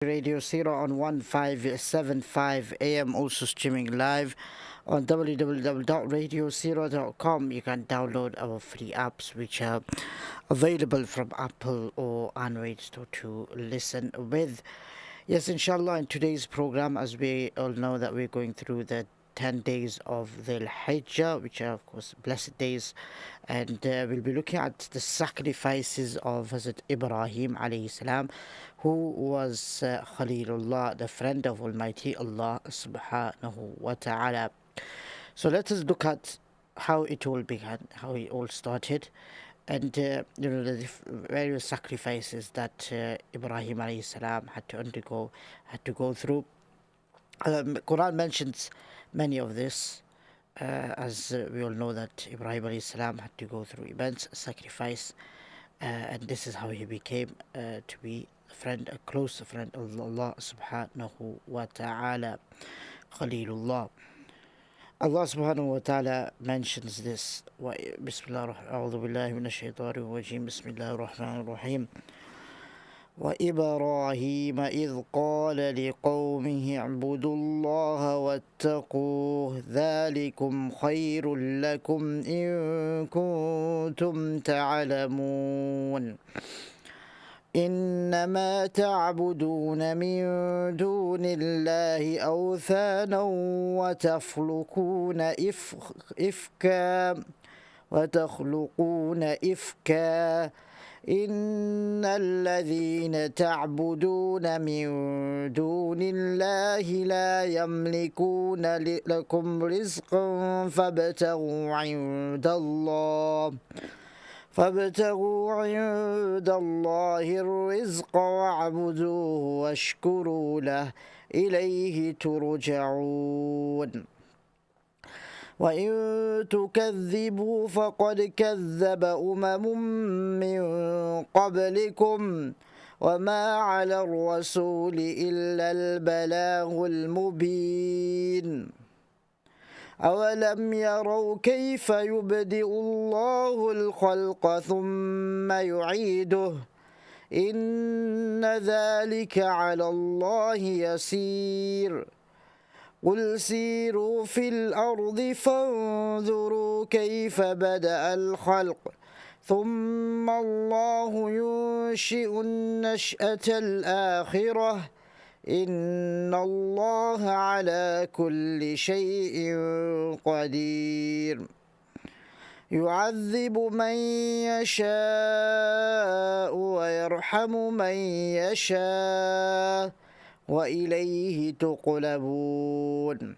Radio Seerah on 1575 AM, also streaming live on www.radioseerah.com. You can download our free apps which are available from Apple or Android Store to listen with. Yes, inshallah, in today's program, as we all know that we're going through the 10 days of the Hajj, which are of course blessed days, and we'll be looking at the sacrifices of Hazrat Ibrahim alayhi salam, who was Khalilullah, the friend of Almighty Allah subhanahu wa ta'ala. So let us look at how it all began, how it all started, and the various sacrifices that Ibrahim alayhi salam had to undergo, had to go through. Quran mentions many of this, as we all know that Ibrahim alayhi salam had to go through immense sacrifice, and this is how he became to be a close friend of Allah subhanahu wa ta'ala, Khalilullah. Allah subhanahu wa ta'ala mentions this. Bismillah, a'udhu billahi minash shaitanir rajim. Bismillahir rahmanir rahim. وإبراهيم إذ قال لقومه اعبدوا الله واتقوه ذلكم خير لكم إن كنتم تعلمون إنما تعبدون من دون الله أوثانا وتخلقون إفكا إن الذين تعبدون من دون الله لا يملكون لكم رزقا فابتغوا عند الله الرزق واعبدوه واشكروا له إليه ترجعون وإن تكذبوا فقد كذب من قبلكم وما على الرسول إلا البلاغ المبين أولم يروا كيف يبدئ الله الخلق ثم يعيده إن ذلك على الله يسير قل سيروا في الأرض فانظروا كيف بدأ الخلق ثم الله ينشئ النشأة الآخرة إن الله على كل شيء قدير يعذب من يشاء ويرحم من يشاء وإليه تقلبون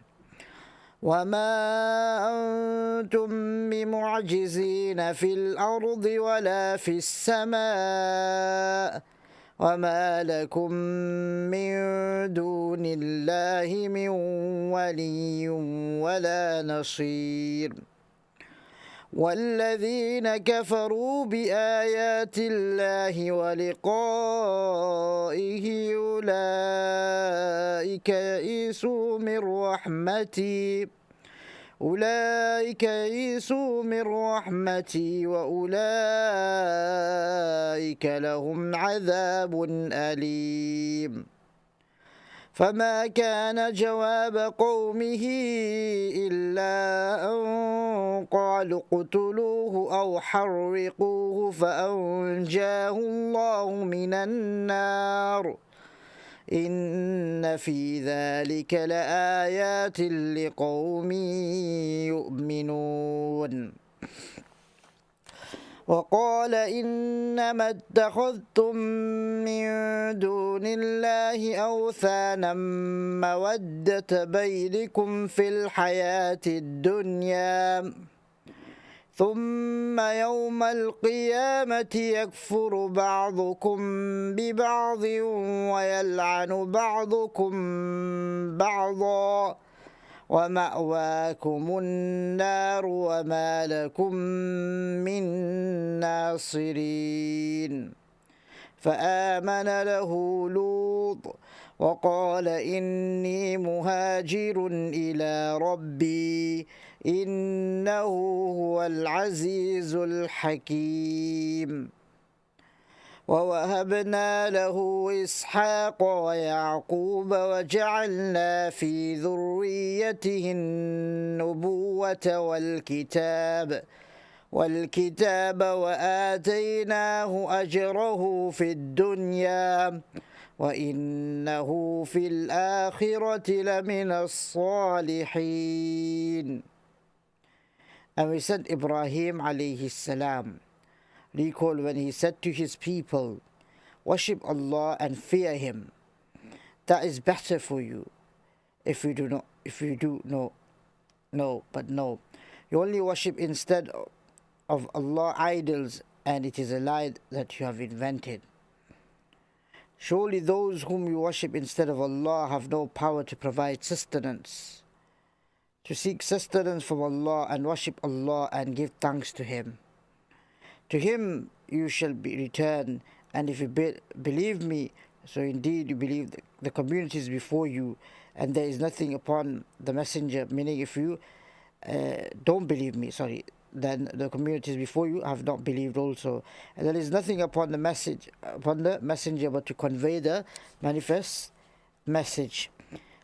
وما أنتم بمعجزين في الأرض ولا في السماء وما لكم من دون الله من ولي ولا نصير والذين كفروا بآيات الله ولقائه أولئك يئسوا من رحمتي وأولئك لهم عذاب أليم فما كان جواب قومه إلا أن قالوا اقتلوه أو حرقوه فأنجاه الله من النار إن في ذلك لآيات لقوم يؤمنون وقال إنما اتخذتم من دون الله أوثانا مودة بينكم في الحياة الدنيا ثم يوم القيامة يكفر بعضكم ببعض ويلعن بعضكم بعضا ومأواكم النار وما لكم من ناصرين فآمن له لوط وقال إني مهاجر إلى ربي إنه هو العزيز الحكيم ووهبنا له إسحاق ويعقوب وجعلنا في ذريته النبوة والكتاب وآتيناه أجره في الدنيا وإنه في الآخرة لمن الصالحين. And we sent Ibrahim alayhi salam. Recall when he said to his people, worship Allah and fear Him. That is better for you. If you do no, but no. You only worship instead of Allah idols, and it is a lie that you have invented. Surely those whom you worship instead of Allah have no power to provide sustenance. To seek sustenance from Allah and worship Allah and give thanks to Him. To Him you shall be returned, and if you believe me, so indeed you believe the communities before you, and there is nothing upon the messenger, meaning if you don't believe me, then the communities before you have not believed also. And there is nothing upon the messenger but to convey the manifest message.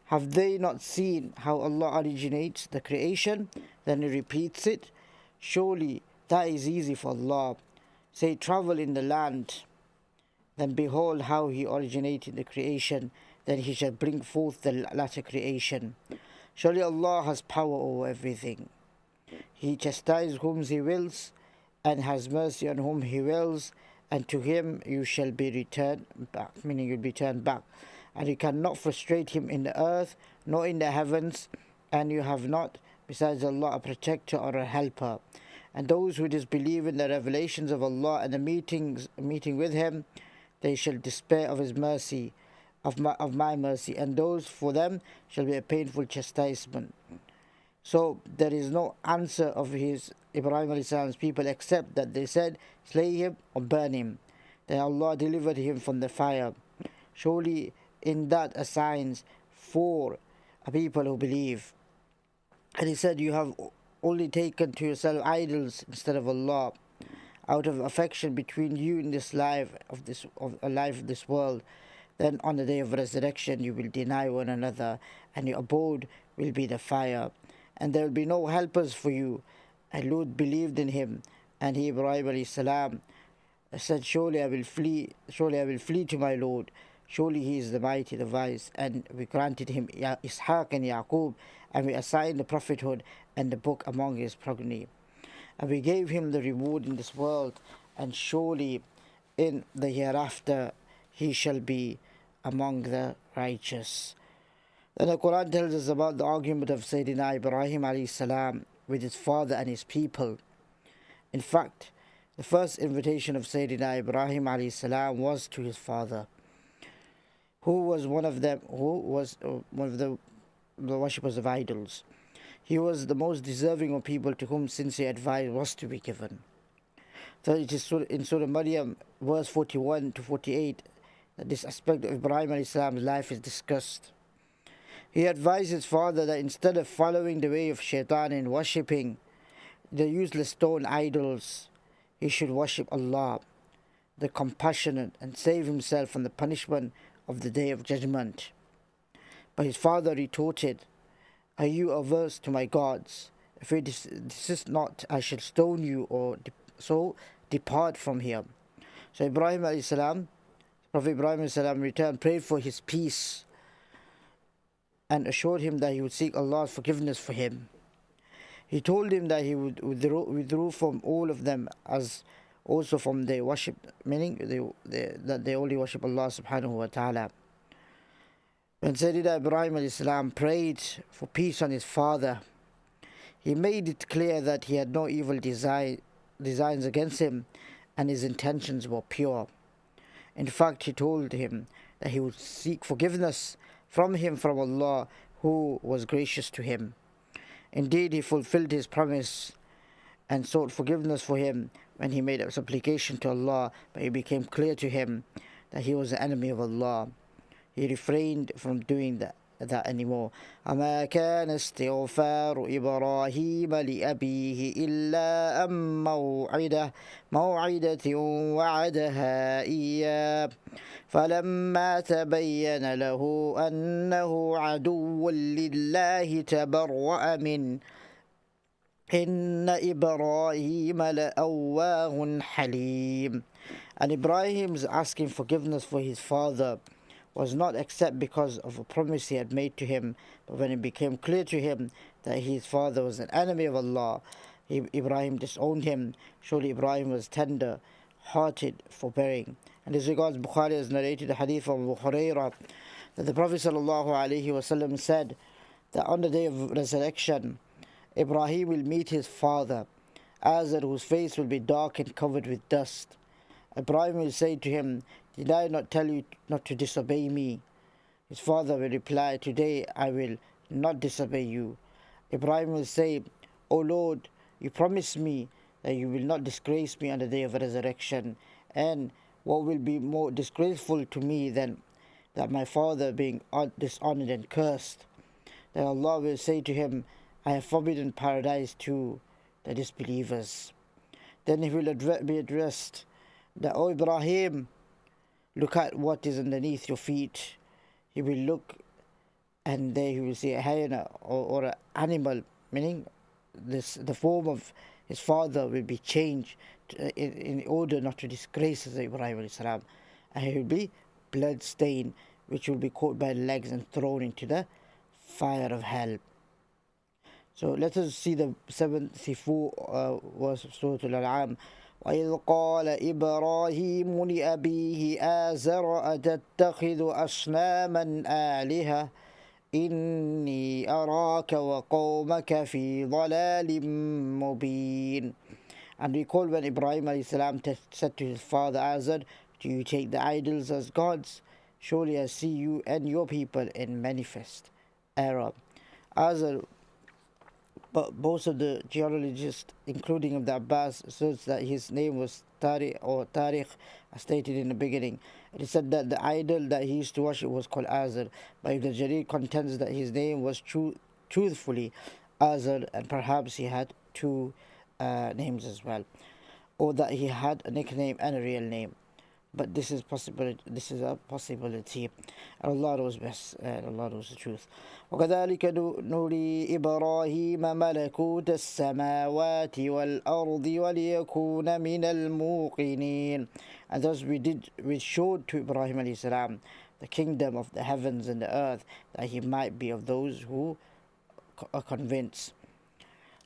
Have they not seen how Allah originates the creation? Then He repeats it. Surely that is easy for Allah. Say, travel in the land. Then behold how He originated the creation. Then He shall bring forth the latter creation. Surely Allah has power over everything. He chastises whom He wills, and has mercy on whom He wills, and to Him you shall be returned back, meaning you'll be turned back. And you cannot frustrate Him in the earth, nor in the heavens, and you have not, besides Allah, a protector or a helper. And those who disbelieve in the revelations of Allah and the meeting with Him, they shall despair of His mercy, of my mercy, and those for them shall be a painful chastisement. So there is no answer of Ibrahim alayhi salam's people except that they said, slay him or burn him. Then Allah delivered him from the fire. Surely in that are signs for a people who believe. And He said, you have only taken to yourself idols instead of Allah, out of affection between you in this life of this world. Then on the day of resurrection you will deny one another, and your abode will be the fire, and there will be no helpers for you. And Lut believed in him, and he, Ibrahim alayhi salam, said, surely I will flee to my Lord. Surely He is the mighty, the wise. And we granted him Ishaq and Yaqub, and we assigned the prophethood and the book among his progeny. And we gave him the reward in this world, and surely in the hereafter he shall be among the righteous. Then the Quran tells us about the argument of Sayyidina Ibrahim alayhi salam with his father and his people. In fact, the first invitation of Sayyidina Ibrahim alayhi salam was to his father, who was one of the worshippers of idols. He was the most deserving of people to whom sincere advice was to be given. So it is in Surah Maryam, verse 41 to 48, that this aspect of Ibrahim alayhi salam's life is discussed. He advised his father that instead of following the way of shaitan and worshipping the useless stone idols, he should worship Allah, the compassionate, and save himself from the punishment of the Day of Judgment. But his father retorted, are you averse to my gods? If you desist not, I shall stone you, or so depart from here. So Ibrahim alayhi salam, Prophet Ibrahim alayhi salam returned, prayed for his peace, and assured him that he would seek Allah's forgiveness for him. He told him that he would withdraw from all of them, as also from their worship, meaning that they only worship Allah subhanahu wa ta'ala. When Sayyidina Ibrahim alayhi salam prayed for peace on his father, he made it clear that he had no evil designs against him, and his intentions were pure. In fact, he told him that he would seek forgiveness from Allah, who was gracious to him. Indeed, he fulfilled his promise and sought forgiveness for him when he made a supplication to Allah, but it became clear to him that he was the enemy of Allah. He refrained from doing that anymore. وما كان استغفار إبراهيم لأبيه إلا أن موعدة وعدها إياه فلما تبين له أنه عدو لله تبرأ منه إن إبراهيم لأواه حليم. And Ibrahim's asking forgiveness for his father was not except because of a promise he had made to him, but when it became clear to him that his father was an enemy of Allah, Ibrahim disowned him. Surely Ibrahim was tender hearted, forbearing. And this regards Bukhari has narrated the hadith of Abu Hurairah that the Prophet ﷺ said that on the day of resurrection, Ibrahim will meet his father, Azar, whose face will be dark and covered with dust. Ibrahim will say to him, "Did I not tell you not to disobey me?" His father will reply, "Today I will not disobey you." Ibrahim will say, "O Lord, you promised me that you will not disgrace me on the day of resurrection, and what will be more disgraceful to me than that my father being dishonored and cursed?" Then Allah will say to him, "I have forbidden paradise to the disbelievers." Then he will be addressed that, "O Ibrahim, look at what is underneath your feet." He will look, and there he will see a hyena or an animal, meaning the form of his father will be changed in order not to disgrace Ibrahim alayhi salam, and he will be blood stained, which will be caught by legs and thrown into the fire of hell. So let us see the 74 verse of Surah Al-An'am. وَإِذْ قَالَ إِبْرَاهِيمُ لِأَبِيهِ آزَرَ أَتَتَّخِذُ أَصْنَامًا آلِهَةً إِنِّي أَرَاكَ وَقَوْمَكَ فِي ضَلَالٍ مُبِينٍ. And recall when Ibrahim alayhi salam said to his father Azar, "Do you take the idols as gods? Surely I see you and your people in manifest error." Azar, but most of the genealogists, including of the Abbas, asserts that his name was Tariq, as stated in the beginning. It is said that the idol that he used to worship was called Azar, but Ibn Jarir contends that his name was truthfully Azar, and perhaps he had two names as well, or that he had a nickname and a real name. But this is a possibility. Allah knows best, and Allah knows the truth. وَكَذَلِكَ نُرِي إِبْرَاهِيمَ مَلَكُوتَ السَّمَاوَاتِ وَالْأَرْضِ وَلِيَكُونَ مِنَ الْمُوقِنِينَ. And thus we showed to Ibrahim alayhi salam the kingdom of the heavens and the earth, that he might be of those who are convinced.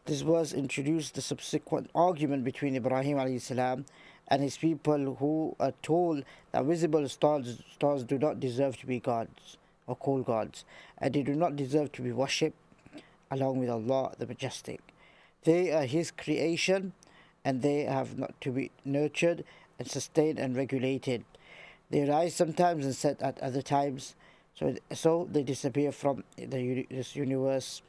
This verse introduced the subsequent argument between Ibrahim alayhi salam and his people, who are told that visible stars do not deserve to be gods or called gods, and they do not deserve to be worshipped along with Allah the Majestic. They are His creation, and they have not to be nurtured and sustained and regulated. They rise sometimes and set at other times, so they disappear from this universe.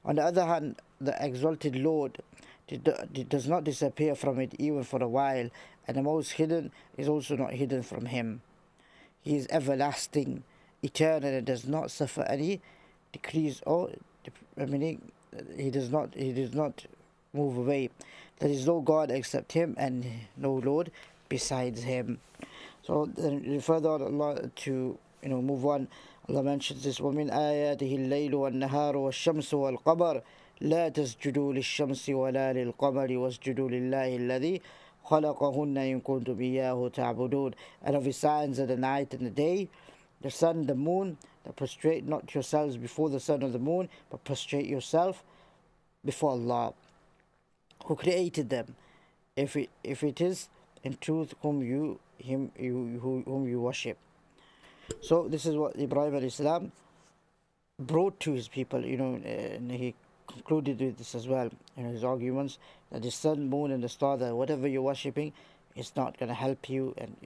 On the other hand, the exalted Lord does not disappear from it even for a while, and the most hidden is also not hidden from Him. He is everlasting, eternal, and does not suffer any decrease or meaning he does not move away. There is no God except Him, and no Lord besides Him. So then further on, Allah to move on, Allah mentions this: وَمِنْ آيَاتِهِ اللَّيْلُ وَالنَّهَارُ وَالشَّمْسُ وَالْقَمَرُ لَا تَسْجُدُوا لِلشَّمْسِ وَلَا لِلْقَمَرِ وَاسْجُدُوا لِلَّهِ الَّذِي خَلَقَهُنَّ إِن كُنتُمْ إِيَّاهُ تَعْبُدُونَ. And of His signs are the night and the day, the sun, the moon, that prostrate not yourselves before the sun or the moon, but prostrate yourself before Allah, who created them, if it is in truth whom you worship. So this is what Ibrahim alayhi salam brought to his people, and he concluded with this as well in his arguments, that the sun, moon, and the star, that whatever you're worshipping is not going to help you, and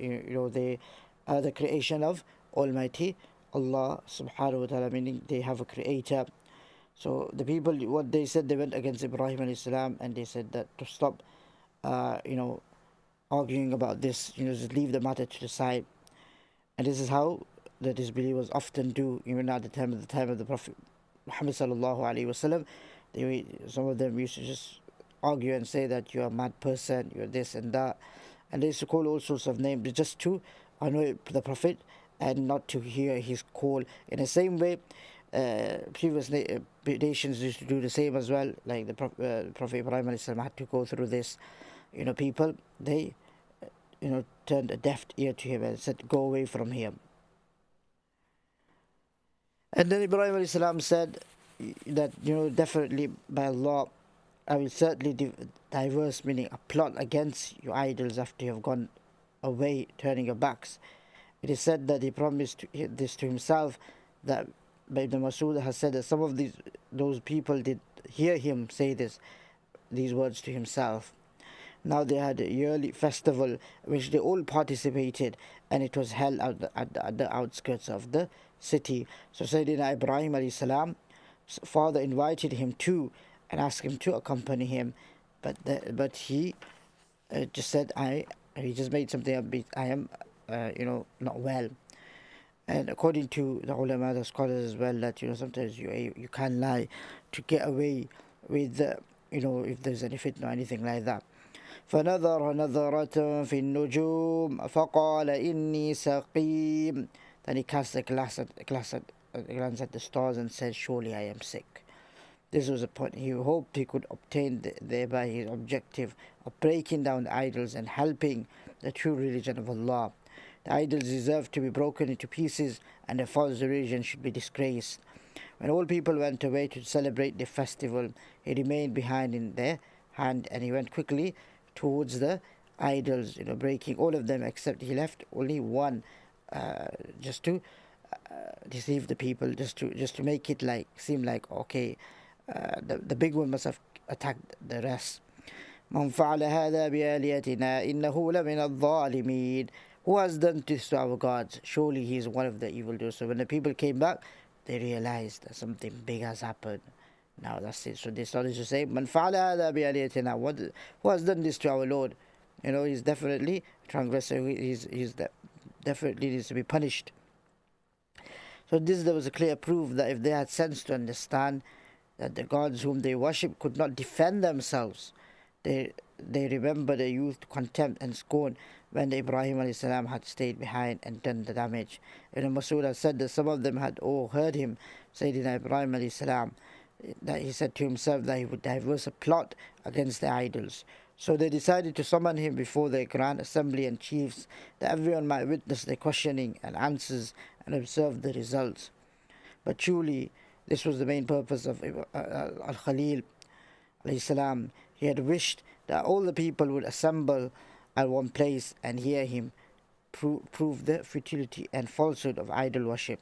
they are the creation of Almighty Allah subhanahu wa ta'ala, meaning they have a creator. So the people, what they said, they went against Ibrahim alayhi salam, and they said that to stop arguing about this, just leave the matter to the side. And this is how the disbelievers often do, even at the time of the Prophet Muhammad sallallahu alaihi wasallam. Some of them used to just argue and say that you're a mad person, you're this and that, and they used to call all sorts of names just to annoy the Prophet and not to hear his call. In the same way, previous nations used to do the same as well. Like the Prophet Ibrahim alayhi salam had to go through this. People, they turned a deaf ear to him and said, "Go away from him." And then Ibrahim alayhi salam said that, definitely by Allah, I will certainly diverse, meaning a plot against your idols after you have gone away, turning your backs. It is said that he promised this to himself, that Ibn Masud has said that some of those people did hear him say these words to himself. Now they had a yearly festival which they all participated, and it was held at the outskirts of the city. So Sayyidina Ibrahim alayhi salam, father invited him to and asked him to accompany him, but he just said, he just made something up. I am not well. And according to the ulama, the scholars as well, that sometimes you can lie to get away with if there's any fitna or anything like that. فنظر نظرة في النجوم فقال إني سقيم. Then he cast a glance at the stars and said, "Surely I am sick." This was a point he hoped he could obtain thereby his objective of breaking down the idols and helping the true religion of Allah. The idols deserve to be broken into pieces, and the false religion should be disgraced. When all people went away to celebrate the festival, he remained behind in their hand, and he went quickly towards the idols, breaking all of them, except he left only one, just to deceive the people, just to make it seem like, okay, the big one must have attacked the rest. من فعل هذا بآلهتنا إنه لمن الظالمين. Who has done this to our gods? Surely he is one of the evildoers. So when the people came back, they realized that something big has happened. Now that's it. So they started to say, "Man fa'ala hadha bi'aliyatina." Who has done this to our Lord? He's definitely a transgressor. Definitely needs to be punished. So there was a clear proof that if they had sense to understand that the gods whom they worship could not defend themselves, they remember their youth, contempt and scorn when the Ibrahim alayhi salam had stayed behind and done the damage. Ibn Masud has said that some of them had all heard him, Sayyidina Ibrahim alayhi salam, that he said to himself that he would diverse a plot against the idols. So they decided to summon him before the grand assembly and chiefs, that everyone might witness their questioning and answers and observe the results. But truly, this was the main purpose of Al-Khalil alayhi salam. He had wished that all the people would assemble at one place and hear him prove the futility and falsehood of idol worship.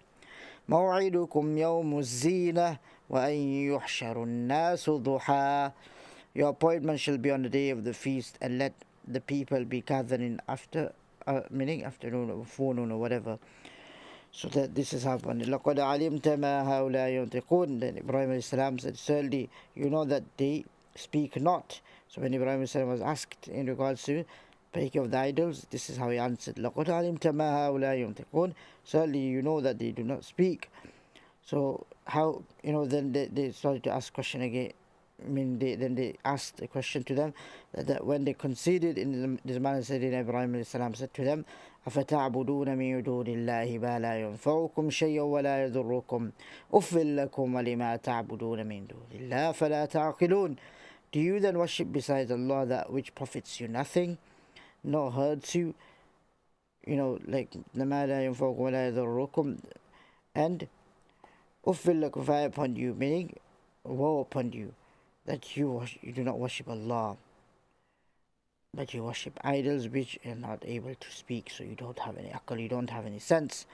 موعدكم يوم الزينة وأن يحشر الناس ضحى. Your appointment shall be on the day of the feast, and let the people be gathered in meaning afternoon or forenoon or whatever. So that this is happening. لقد علمت ما هؤلاء ينطقون. Then Ibrahim alayhi salam said, "Certainly you know that they speak not." So when Ibrahim alayhi salam was asked in regards to breaking of the idols, this is how he answered, لقد علمت ما هؤلاء ينطقون. Certainly you know that they do not speak. So how, then they started to ask question again. Then they asked a question to them, that when they conceded in this manner, Sayyidina Ibrahim alayhi salam said to them, أفتعبدون من دون الله ما لا ينفعكم شيئا ولا يضركم أفٍ لكم ولما تعبدون من دون الله فلا تعقلون. Do you then worship besides Allah that which profits you nothing, nor hurts you, like ما لا ينفعكم ولا يضركم, and أفٍ لكم, fire upon you, meaning woe upon you, that you do not worship Allah, but you worship idols which are not able to speak. So you don't have any akal, you don't have any sense.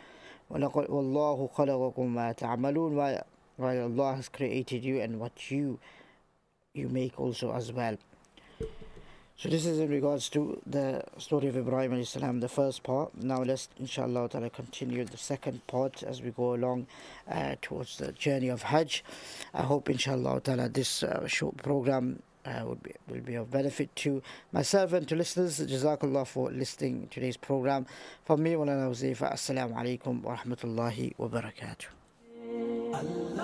وَاللَّهُ خَلَقَكُمْ مَا تَعْمَلُونَ. While Allah has created you and what you make also as well. So this is in regards to the story of Ibrahim alayhi salam, the first part. Now let's inshallah ta'ala continue the second part as we go along towards the journey of Hajj. I hope inshallah ta'ala this short program will be of benefit to myself and to listeners. Jazakallah for listening to today's program. From me, Molana Huzaifah, Assalamu alaikum wa rahmatullahi wa barakatuh.